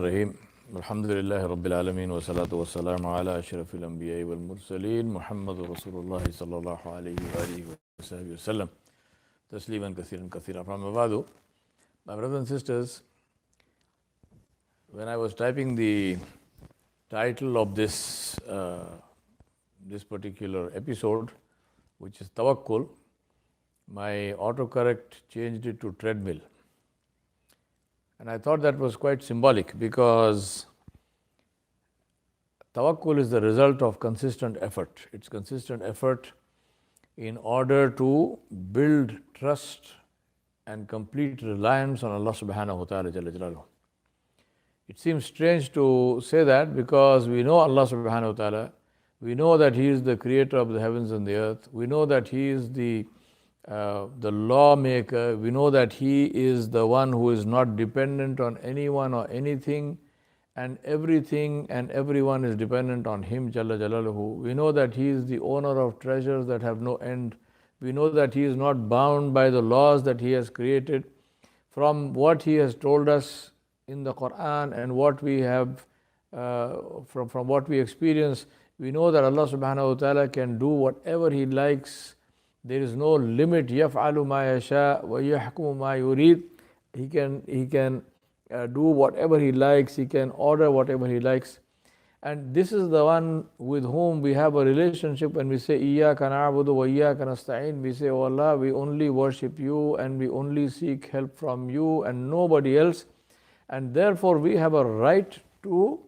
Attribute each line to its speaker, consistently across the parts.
Speaker 1: Rahim. Alhamdulillahi Rabbil Alameen wa salatu wa salamu ala ashrafil anbiya'i wal mursaleen Muhammadur Rasulullah sallallahu alayhi wa alihi wa sahbihi wa sallam tasliman kathiran kathira. From Abadu, my brothers and sisters, when I was typing the title of this particular episode, which is Tawakkul, my autocorrect changed it to treadmill. And I thought that was quite symbolic because tawakkul is the result of consistent effort. It's consistent effort in order to build trust and complete reliance on Allah subhanahu wa ta'ala jalla jalaluhu. It seems strange to say that because we know Allah subhanahu wa ta'ala, we know that He is the creator of the heavens and the earth, we know that He is the lawmaker, we know that He is the one who is not dependent on anyone or anything, and everything and everyone is dependent on Him Jalla Jalaluhu. We know that He is the owner of treasures that have no end. We know that He is not bound by the laws that He has created. From what He has told us in the Quran and what we have from what we experience, we know that Allah subhanahu wa ta'ala can do whatever He likes. There is no limit. يَفْعَلُ مَا يَشَاءُ وَيَحْكُمُ مَا يُرِيدُ. He can do whatever He likes. He can order whatever He likes. And this is the one with whom we have a relationship when we say إِيَّاكَ نَعْبُدُ وَإِيَّاكَ نَسْتَعِينُ. We say, Oh Allah, we only worship You and we only seek help from You and nobody else. And therefore we have a right to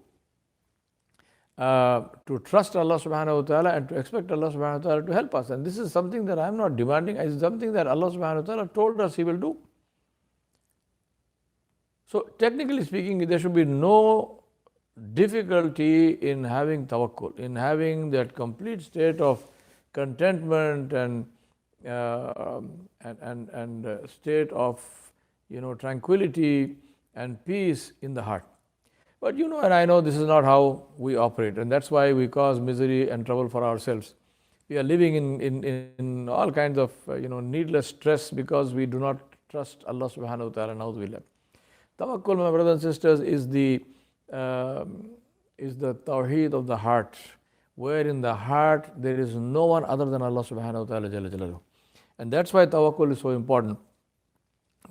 Speaker 1: trust Allah subhanahu wa ta'ala and to expect Allah subhanahu wa ta'ala to help us. And this is something that I am not demanding, it's something that Allah subhanahu wa ta'ala told us He will do. So technically speaking, there should be no difficulty in having tawakkul, in having that complete state of contentment and state of tranquility and peace in the heart. But and I know this is not how we operate, and that's why we cause misery and trouble for ourselves. We are living in all kinds of needless stress because we do not trust Allah subhanahu wa ta'ala. Na'udhu. Tawakkul, my brothers and sisters, is the tawheed of the heart, where in the heart there is no one other than Allah subhanahu wa ta'ala jalla jalaluhu. And that's why tawakkul is so important.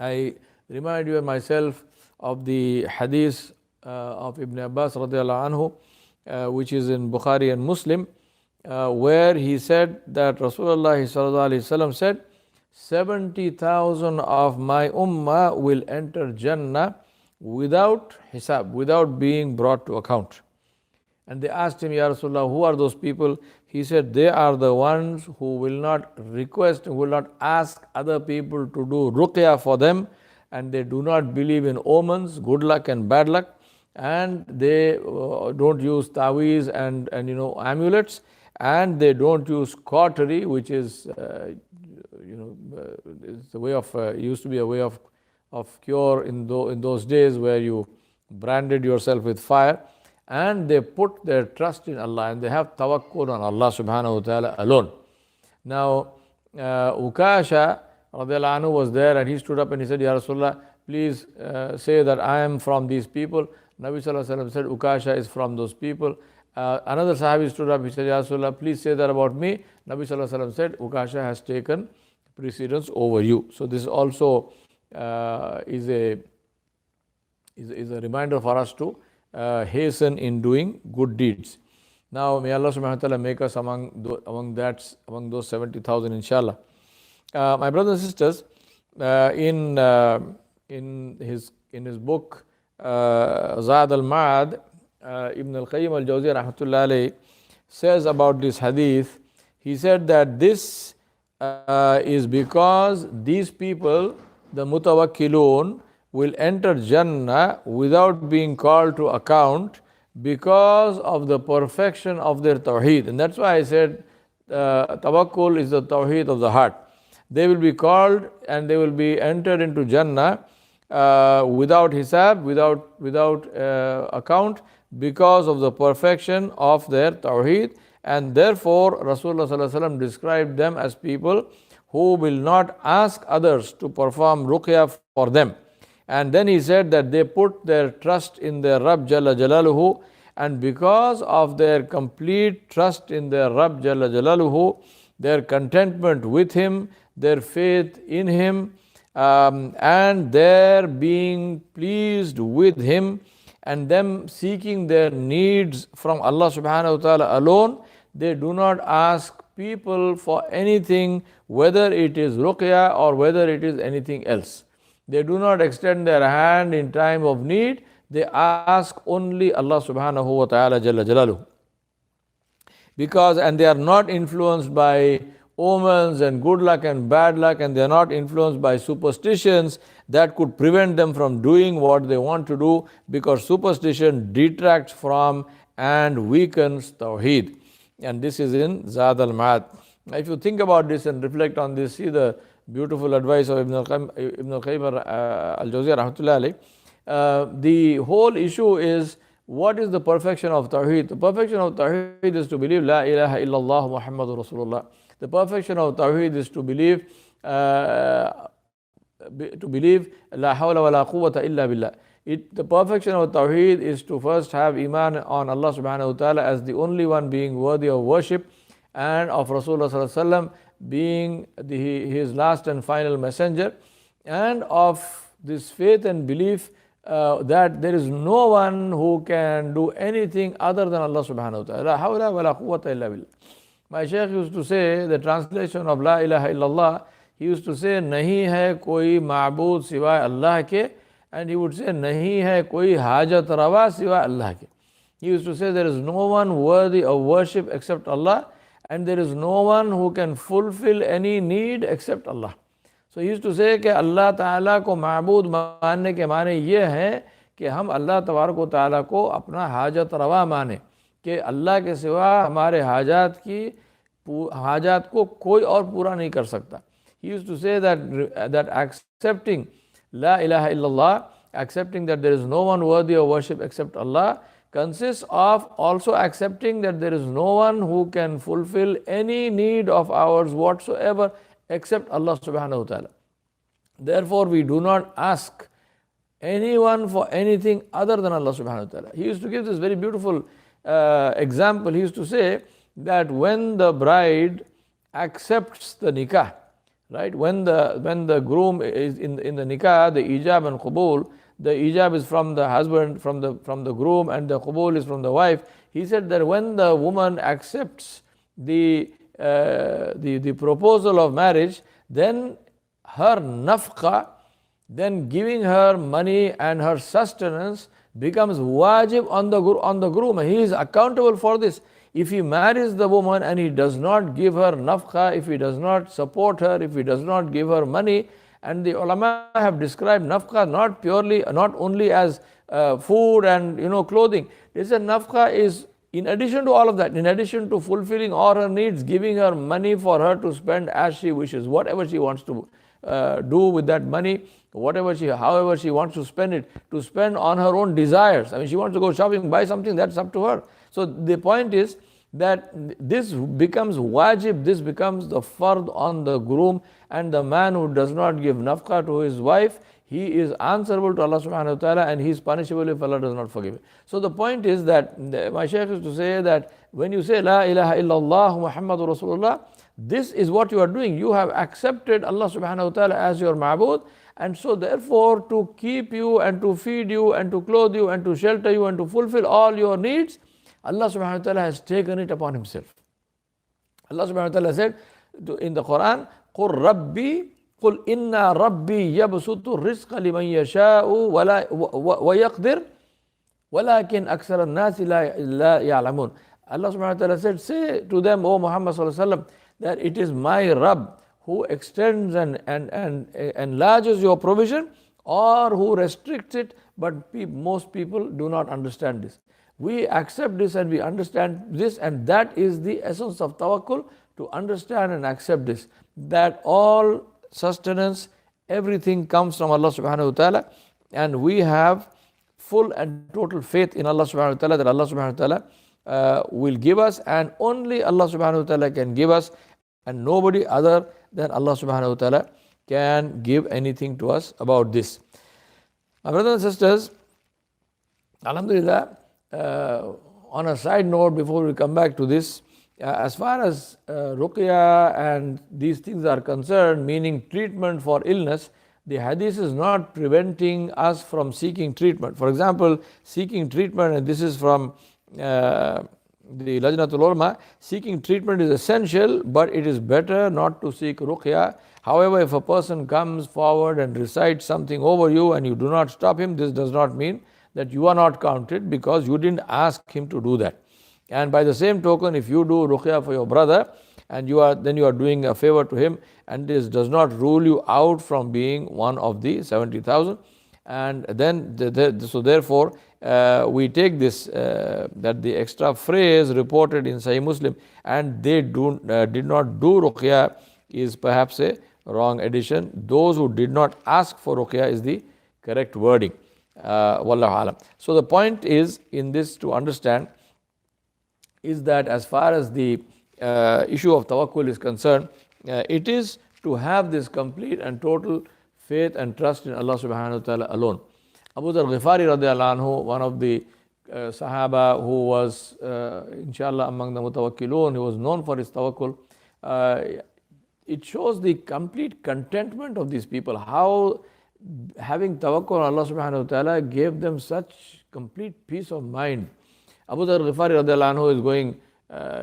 Speaker 1: I remind you and myself of the hadith of Ibn Abbas radiallahu anhu, which is in Bukhari and Muslim, where he said that Rasulullah sallallahu alaihi wasallam said, 70,000 of my ummah will enter Jannah without hisab, without being brought to account. And they asked him, Ya Rasulullah, who are those people? He said, they are the ones who will not request, who will not ask other people to do ruqya for them, and they do not believe in omens, good luck and bad luck, and they don't use taweez and amulets, and they don't use cautery, which is it's a way of used to be a way of cure in those days where you branded yourself with fire, and they put their trust in Allah and they have tawakkul on Allah subhanahu wa ta'ala alone. Now Ukasha radiallahu anhu was there, and he stood up and he said, Ya Rasulullah, please say that I am from these people. Nabi sallallahu alaihi wasallam said, Ukasha is from those people. Another Sahabi stood up, he said, Ya Rasulullah, please say that about me. Nabi sallallahu alaihi wasallam said, Ukasha has taken precedence over you. So this also is a reminder for us to hasten in doing good deeds. Now may Allah subhanahu wa ta'ala make us among those 70,000 inshallah. My brothers and sisters, in his book Zad al-Ma'ad, Ibn al-Qayyim al-Jawziyya rahmatullahi alayhi says about this hadith, he said that this is because these people, the mutawakkilun, will enter Jannah without being called to account because of the perfection of their tawheed. And that's why I said tawakkul is the tawheed of the heart. They will be called and they will be entered into Jannah without hisab, without account, because of the perfection of their tawheed. And therefore Rasulullah sallallahu alaihi wasallam described them as people who will not ask others to perform ruqya for them. And then he said that they put their trust in their Rabb Jalla Jalaluhu, and because of their complete trust in their Rabb Jalla Jalaluhu, their contentment with Him, their faith in Him, and their being pleased with Him, and them seeking their needs from Allah subhanahu wa ta'ala alone, they do not ask people for anything, whether it is ruqya or whether it is anything else. They do not extend their hand in time of need. They ask only Allah subhanahu wa ta'ala Jalla Jalaluhu. Because, and they are not influenced by omens and good luck and bad luck, and they are not influenced by superstitions that could prevent them from doing what they want to do, because superstition detracts from and weakens Tawheed. And this is in Zad al-Ma'ad. If you think about this and reflect on this, see the beautiful advice of Ibn al-Qayyim al-Jawziyya rahmatullahi alayhi. The whole issue is, what is the perfection of Tawheed? The perfection of Tawheed is to believe La ilaha illallah Muhammadur Rasulullah. The perfection of Tawheed is to believe La hawla wa la quwwata illa billah. The perfection of Tawheed is to first have Iman on Allah subhanahu wa ta'ala as the only one being worthy of worship, and of Rasulullah sallallahu alaihi wasallam being his last and final messenger, and of this faith and belief that there is no one who can do anything other than Allah subhanahu wa ta'ala. La hawla wa la quwwata illa billah. My Shaykh used to say, the translation of La ilaha illallah, he used to say, Nahi hai koi ma'bud siwa Allah ke, and he would say, Nahi hai koi hajat rawa siwa Allah ke. He used to say, there is no one worthy of worship except Allah, and there is no one who can fulfill any need except Allah. So he used to say कि अल्लाह ताला को माबूद मानने के माने ये हैं कि हम अल्लाह तबारक व ताला को अपना हाजत रवा माने, कि अल्लाह के सिवा हमारे हाजात को कोई और पूरा नहीं कर सकता. He used to say that accepting La ilaha illallah, accepting that there is no one worthy of worship except Allah, consists of also accepting that there is no one who can fulfill any need of ours whatsoever except Allah subhanahu wa ta'ala. Therefore, we do not ask anyone for anything other than Allah subhanahu wa ta'ala. He used to give this very beautiful example. He used to say that when the bride accepts the nikah, right, when the groom is in the nikah, the ijab and qubul, the ijab is from the husband, from the groom, and the qubul is from the wife. He said that when the woman accepts the proposal of marriage, then her nafqa, then giving her money and her sustenance becomes wajib on the groom. He is accountable for this. If he marries the woman and he does not give her nafqa, if he does not support her, if he does not give her money, and the ulama have described nafqa not only as food and clothing. They said nafqa is in addition to all of that, in addition to fulfilling all her needs, giving her money for her to spend as she wishes, whatever she wants to do with that money, however she wants to spend it, to spend on her own desires. I mean, she wants to go shopping, buy something, that's up to her. So the point is that this becomes wajib, this becomes the fard on the groom, and the man who does not give nafqa to his wife, he is answerable to Allah subhanahu wa ta'ala, and he is punishable if Allah does not forgive him. So the point is that my Shaykh used to say that when you say La ilaha illallah Muhammadur Rasulullah, this is what you are doing. You have accepted Allah subhanahu wa ta'ala as your ma'bud, and so therefore to keep you and to feed you and to clothe you and to shelter you and to fulfill all your needs, Allah subhanahu wa ta'ala has taken it upon himself. Allah subhanahu wa ta'ala said in the Quran, قُلْ رَبِّي قُلْ إِنَّا رَبِّي يَبْسُطُ الرِّزْقَ لِمَنْ يَشَاءُ وَيَقْدِرُ وَلَكِنْ أَكْثَرَ النَّاسِ لَا يَعْلَمُونَ. Allah subhanahu wa ta'ala said, say to them, O Muhammad sallallahu alaihi wasallam, that it is my Rabb who extends and enlarges your provision, or who restricts it, but most people do not understand this. We accept this and we understand this, and that is the essence of tawakkul, to understand and accept this, that all sustenance, everything comes from Allah subhanahu wa ta'ala, and we have full and total faith in Allah subhanahu wa ta'ala, that Allah subhanahu wa ta'ala will give us, and only Allah subhanahu wa ta'ala can give us, and nobody other than Allah subhanahu wa ta'ala can give anything to us about this. My brothers and sisters, Alhamdulillah, on a side note, before we come back to this, as far as ruqya and these things are concerned, meaning treatment for illness, the hadith is not preventing us from seeking treatment. For example, seeking treatment, and this is from the Lajnatul Ulama, seeking treatment is essential, but it is better not to seek ruqya. However, if a person comes forward and recites something over you and you do not stop him, this does not mean that you are not counted, because you didn't ask him to do that. And by the same token, if you do ruqya for your brother, and then you are doing a favor to him, and this does not rule you out from being one of the 70,000. And then so therefore we take this that the extra phrase reported in Sahih Muslim, and they did not do ruqya, is perhaps a wrong addition. Those who did not ask for ruqya is the correct wording. Wallahu alam. So the point is in this to understand is that as far as the issue of tawakkul is concerned, it is to have this complete and total faith and trust in Allah subhanahu wa ta'ala alone. Abu Dharr Ghifari radiallahu anhu, one of the Sahaba who was inshallah among the mutawakkilun, he was known for his tawakkul. It shows the complete contentment of these people, how having tawakkul on Allah subhanahu wa ta'ala gave them such complete peace of mind. Abu Dharr Ghifari radiallahu anhu is going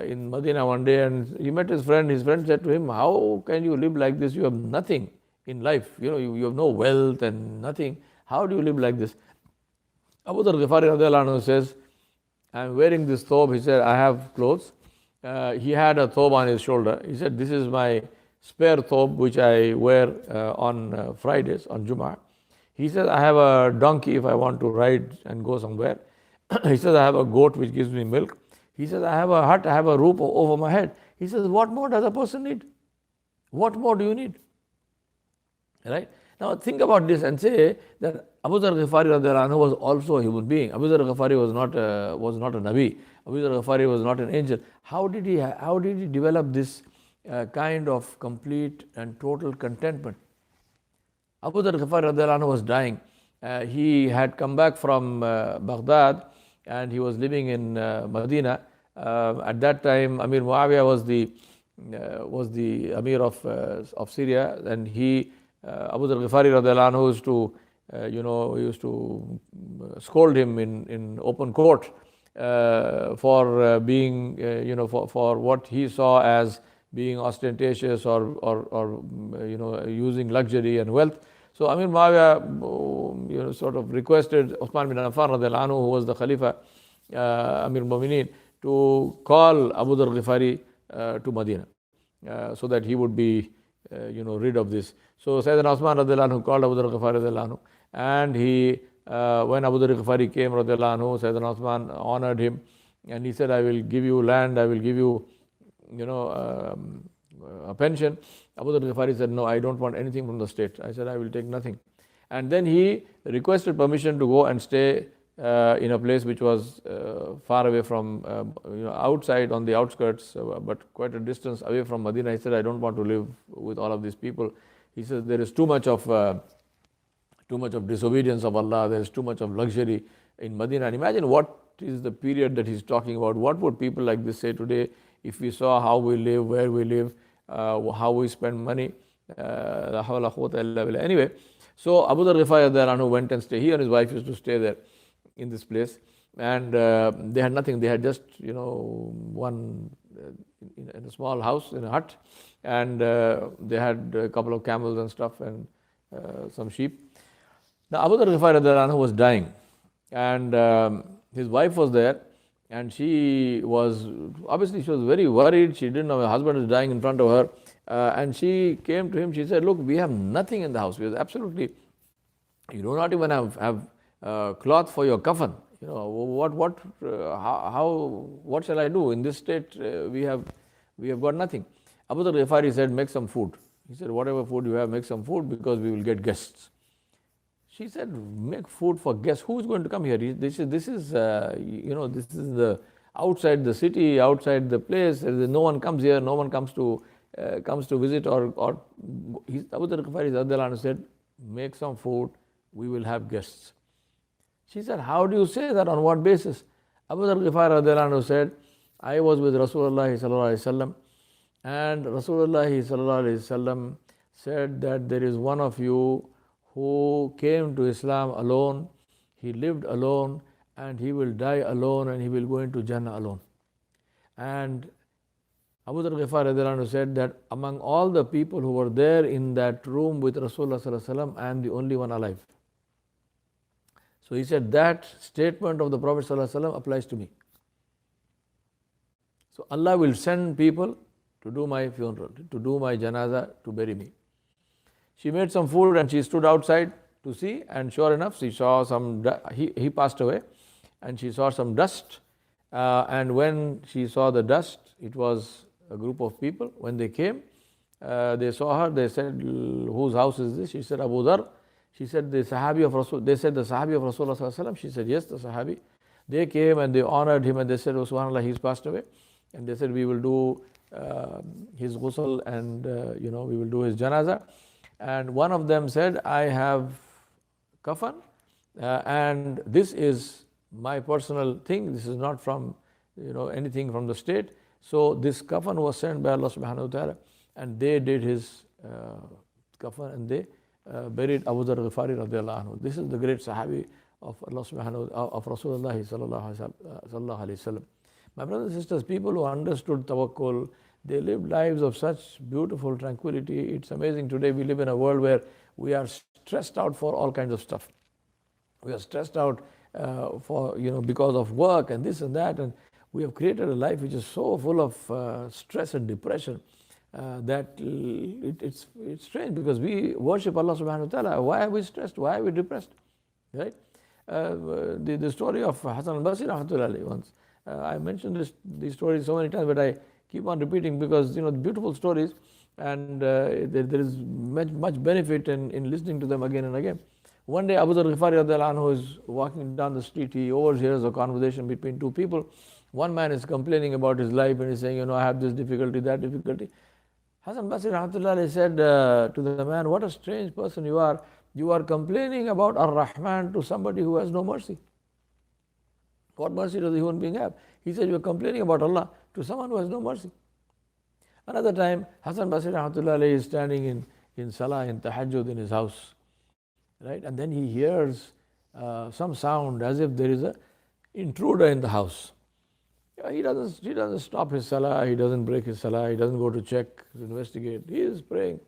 Speaker 1: in Medina one day, and he met his friend. His friend said to him, how can you live like this? You have nothing in life. You have no wealth and nothing. How do you live like this? Abu Dharr Ghifari radiallahu anhu says, I am wearing this thobe. He said, I have clothes. He had a thobe on his shoulder. He said, this is my spare thobe which I wear on Fridays, on Jummah. He said, I have a donkey if I want to ride and go somewhere. He says, I have a goat which gives me milk. He says, I have a hut, I have a roof over my head. He says, what more does a person need? What more do you need? Right? Now think about this and say that Abu Dharr Ghifari radiallahu anhu was also a human being. Abu Dharr Ghifari was not a Nabi. Abu Dharr Ghifari was not an angel. How did he develop this kind of complete and total contentment? Abu Dharr Ghifari radiallahu anhu was dying. He had come back from Baghdad, and he was living in Medina. At that time, Amir Muawiyah was the Amir of Syria, and Abu Dharr Ghifari radiallahu anhu used to scold him in open court for being for what he saw as being ostentatious or using luxury and wealth. So Amir Muawiyah sort of requested Uthman bin Affan radiallahu anhu, who was the Khalifa, Amir Mu'mineen, to call Abu Dharr Ghifari to Medina so that he would be rid of this. So Sayyidina Uthman radiallahu anhu called Abu Dharr Ghifari radiallahu anhu, and when Abu Dharr Ghifari came radiallahu anhu, Sayyidina Uthman honored him, and he said, I will give you land, I will give you a pension. Abu Dharr Ghifari said, no, I don't want anything from the state. I said, I will take nothing. And then he requested permission to go and stay in a place which was far away from, outside on the outskirts, but quite a distance away from Medina. He said, I don't want to live with all of these people. He says, there is too much of disobedience of Allah, there is too much of luxury in Medina. And imagine what is the period that he's talking about. What would people like this say today if we saw how we live, where we live, how we spend money? Anyway, so Abu Dharr Ghifari radiallahu anhu went and stayed. He and his wife used to stay there in this place, and they had nothing. They had just one in a small house, in a hut, and they had a couple of camels and stuff and some sheep. Now Abu Dharr Ghifari radiallahu anhu was dying, and his wife was there, and she was very worried. She didn't know her husband is dying in front of her, and she came to him. She said, look, we have nothing in the house. We have absolutely, you do not even have cloth for your coffin. What shall I do in this state? We have got nothing. Abu Dharr Ghifari said, make some food. He said, whatever food you have, make some food, because we will get guests. She said, make food for guests. Who is going to come here? This is the outside the city, outside the place. No one comes here. No one comes to visit. Abu Dharr Ghifari said, make some food, we will have guests. She said, how do you say that? On what basis? Abu Dhar Ghifari radiallahu anhu said, I was with Rasulullah sallallahu alaihi wasallam, and Rasulullah sallallahu alaihi wasallam said that there is one of you who came to Islam alone, he lived alone, and he will die alone, and he will go into Jannah alone. And Abu Dhar Ghifari radiallahu anhu said that among all the people who were there in that room with Rasulullah sallallahu alaihi wasallam, I am the only one alive. So he said that statement of the Prophet ﷺ applies to me. So Allah will send people to do my funeral, to do my janazah, to bury me. She made some food and she stood outside to see, and sure enough she saw some, he passed away, and she saw some dust, and when she saw the dust, it was a group of people. When they came, they saw her, they said, whose house is this? She said, Abu Dhar. She said, the Sahabi of Rasul. They said, the Sahabi of Rasulullah sallallahu alaihi wasallam. She said, yes, the Sahabi. They came and they honored him, and they said, oh subhanAllah, he's passed away. And they said, we will do his ghusl, and we will do his janazah. And one of them said, I have kafan, and this is my personal thing. This is not from anything from the state. So this kafan was sent by Allah subhanahu wa ta'ala, and they did his kafan, and they buried Abu Dhar Ghifari radiallahu anhu. This is the great Sahabi of Allah subhanahu wa ta'ala, of Rasulullah sallallahu alaihi wasallam. My brothers and sisters, people who understood tawakkul, they lived lives of such beautiful tranquility. It's amazing. Today we live in a world where we are stressed out for all kinds of stuff. We are stressed out for because of work and this and that, and we have created a life which is so full of stress and depression. That it's strange, because we worship Allah subhanahu wa ta'ala. Why are we stressed? Why are we depressed? Right? The story of Hasan al-Basri rahmatullahi alayhi once. I mentioned these stories so many times, but I keep on repeating because the beautiful stories, and there is much benefit in listening to them again and again. One day Abu Dhar Ghifari radiallahu anhu is walking down the street. He overhears a conversation between two people. One man is complaining about his life and he's saying, I have this difficulty, that difficulty. Hasan Basri rahmatullahi said to the man, what a strange person you are. You are complaining about Ar-Rahman to somebody who has no mercy. What mercy does a human being have? He said, you are complaining about Allah to someone who has no mercy. Another time, Hasan Basri rahmatullahi is standing in Salah, in Tahajjud in his house. Right? And then he hears some sound as if there is an intruder in the house. He doesn't stop his salah, he doesn't break his salah, he doesn't go to check, to investigate. He is praying.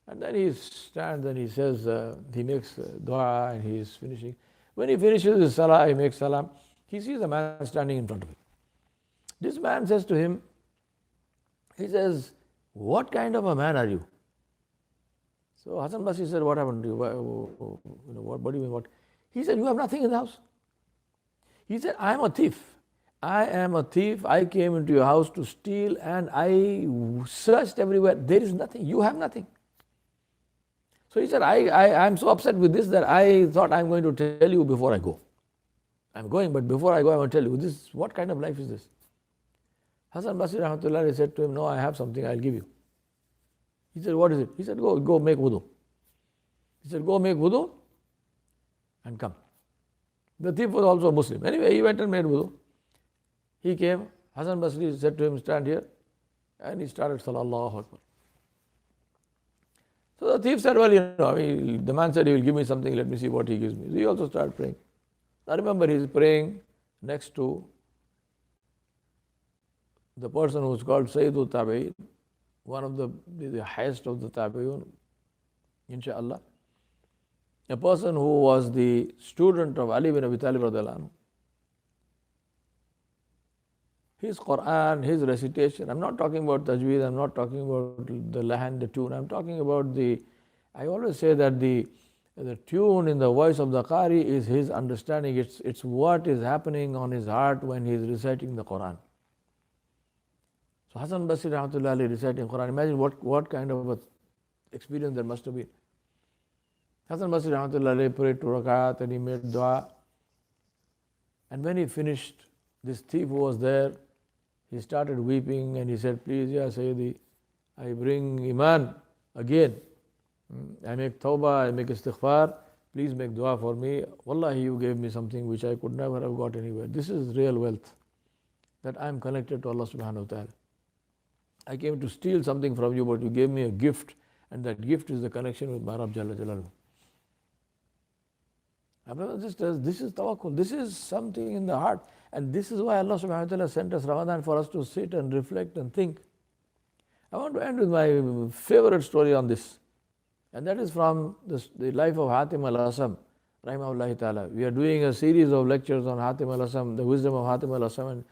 Speaker 1: And then he stands and he says, he makes dua and he is finishing. When he finishes his salah, he makes salam. He sees a man standing in front of him. This man says to him, he says, what kind of a man are you? So Hasan Basri said, what happened to you? What do you mean? What? He said, you have nothing in the house. He said, I am a thief. I am a thief. I came into your house to steal, and I searched everywhere. There is nothing. You have nothing. So he said, I am so upset with this that I thought I am going to tell you before I go. I am going, but before I go, I want to tell you, what kind of life is this? Hasan Basri rahmatullahi said to him, no, I have something, I will give you. He said, what is it? He said, go make wudu. He said, go make wudu and come. The thief was also a Muslim. Anyway, he went and made wudu. He came, Hasan Basri said to him, stand here, and he started Sallallahu Akbar. So the thief said, well, the man said he will give me something, let me see what he gives me. So he also started praying. I remember he is praying next to the person who is called Sayyidul Tabi'in, one of the highest of the Tabi'un, inshaAllah. A person who was the student of Ali bin Abi Talib radiallahu anhu. His Quran, his recitation, I'm not talking about tajweed, I'm not talking about the lahan, the tune, I'm talking about I always say that the tune in the voice of the Qari is his understanding, it's what is happening on his heart when he is reciting the Quran. So Hasan Basri rahmatullahi reciting Quran, imagine what kind of a experience there must have been. Hasan Basri rahmatullahi prayed 2 rakat and he made dua. And when he finished, this thief who was there, he started weeping and he said, please, Ya Sayyidi, I bring Iman again. I make tawbah, I make istighfar, please make dua for me. Wallahi, you gave me something which I could never have got anywhere. This is real wealth, that I am connected to Allah subhanahu wa ta'ala. I came to steal something from you, but you gave me a gift, and that gift is the connection with my Rabb Jalla Jalaluhu. My brothers and sisters, this is tawakkul. This is something in the heart. And this is why Allah subhanahu wa ta'ala sent us Ramadan, for us to sit and reflect and think. I want to end with my favorite story on this. And that is from the life of Hatim al-Asam, rahimahullah ta'ala. We are doing a series of lectures on Hatim al-Asam, the wisdom of Hatim al-Asam. And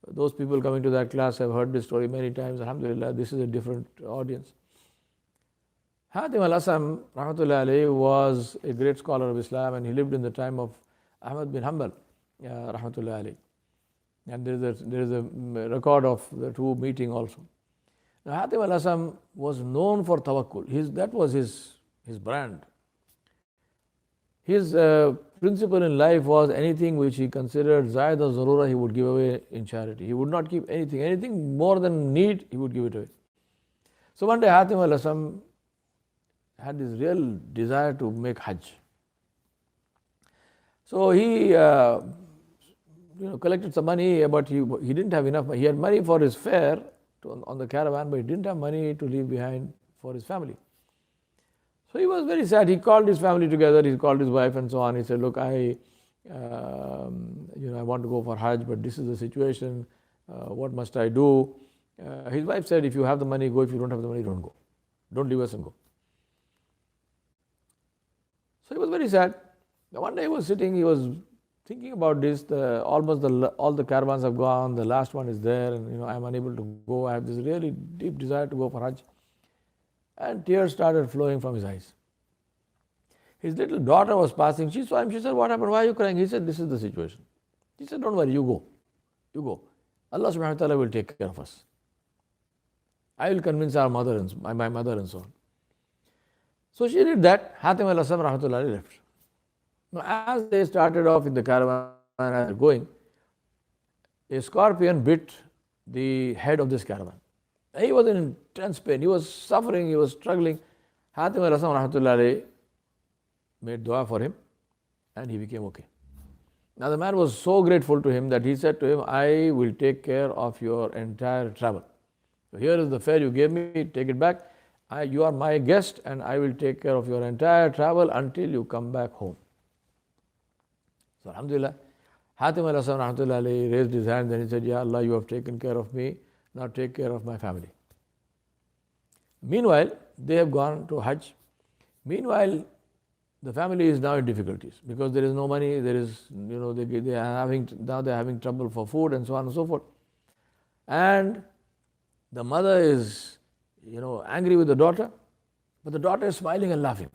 Speaker 1: those people coming to that class have heard this story many times. Alhamdulillah, this is a different audience. Hatim al-Asam, rahmatullahi alayhi, was a great scholar of Islam, and he lived in the time of Ahmad bin Hanbal, rahmatullahi alayhi. And there is a record of the two meeting also. Now, Hatim al-Asam was known for tawakkul. That was his brand. His principle in life was anything which he considered zaid or zarura, he would give away in charity. He would not keep anything more than need, he would give it away. So one day Hatim al-Asam had this real desire to make Hajj. So he collected some money, but he didn't have enough. He had money for his fare on the caravan, but he didn't have money to leave behind for his family. So he was very sad. He called his family together. He called his wife and so on. He said, "Look, I want to go for Hajj, but this is the situation. What must I do?" His wife said, "If you have the money, go. If you don't have the money, don't go. Don't leave us and go." So he was very sad. One day he was sitting, he was thinking about this. All the caravans have gone, the last one is there, and I am unable to go. I have this really deep desire to go for Hajj. And tears started flowing from his eyes. His little daughter was passing. She saw him. She said, "What happened? Why are you crying?" He said, "This is the situation." He said, "Don't worry, you go. You go. Allah subhanahu wa ta'ala will take care of us. I will convince our mother and my mother and so on." So she did that. Hatim al-Asam rahmatullahi left. Now, as they started off in the caravan and they were going, a scorpion bit the head of this caravan. He was in intense pain. He was suffering. He was struggling. Hatim al-Asam rahmatullahi made dua for him, and he became okay. Now the man was so grateful to him that he said to him, "I will take care of your entire travel. So here is the fare you gave me. Take it back. You are my guest, and I will take care of your entire travel until you come back home." So alhamdulillah, Hatim al-Asam rahmatullahi raised his hand and he said, "Ya Allah, you have taken care of me. Now take care of my family." Meanwhile, they have gone to Hajj. Meanwhile, the family is now in difficulties because there is no money. There is, they are having trouble for food and so on and so forth. And the mother is, angry with the daughter, but the daughter is smiling and laughing.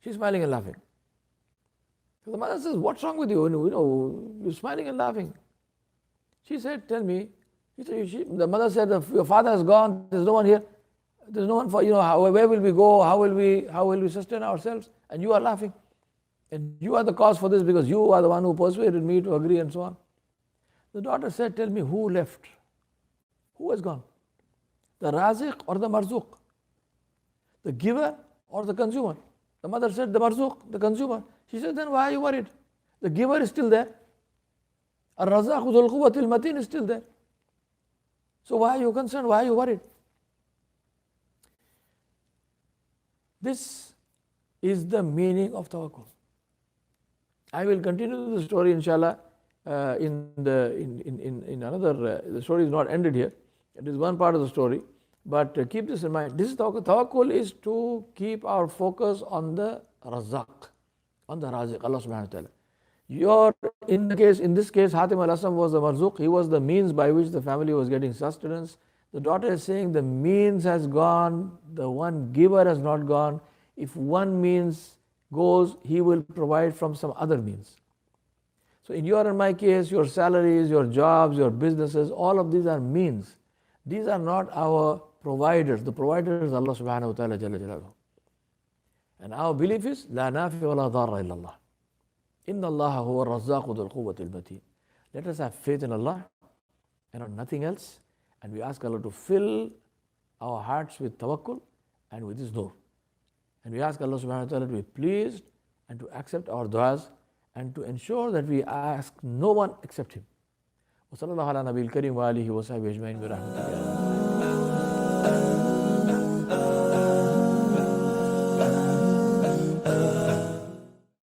Speaker 1: She's smiling and laughing. So the mother says, "What's wrong with you? You're smiling and laughing." She said, "Tell me." The mother said, "Your father has gone. There's no one here. There's no one for, where will we go? How will we sustain ourselves? And you are laughing. And you are the cause for this because you are the one who persuaded me to agree," and so on. The daughter said, "Tell me, who left? Who has gone? The raziq or the marzuq? The giver or the consumer?" The mother said, "The marzuq, the consumer." She said, "Then why are you worried? The giver is still there. Ar-Razzaq Dhul Quwwatil Mateen is still there. So why are you concerned? Why are you worried?" This is the meaning of tawakkul. I will continue the story, inshallah, in another. The story is not ended here. It is one part of the story, but keep this in mind. This is tawakkul. Tawakkul is to keep our focus on the Razzaq, on the Raziq, Allah subhanahu wa ta'ala. In this case, Hatim al-Asam was the marzuq. He was the means by which the family was getting sustenance. The daughter is saying the means has gone, the one giver has not gone. If one means goes, he will provide from some other means. So in your and my case, your salaries, your jobs, your businesses, all of these are means. These are not our providers. The provider is Allah subhanahu wa ta'ala jalla jalaluhu. And our belief is, "La nafi wa la dharra illallah. Inna Allah huwa ar-Razzaq dhul quwwatil mateen." Let us have faith in Allah and on nothing else. And we ask Allah to fill our hearts with tawakkul and with His nur. And we ask Allah subhanahu wa ta'ala to be pleased and to accept our du'as and to ensure that we ask no one except Him. وصلى الله على نبي الكريم وآله وصحبه أجمعين برحمته.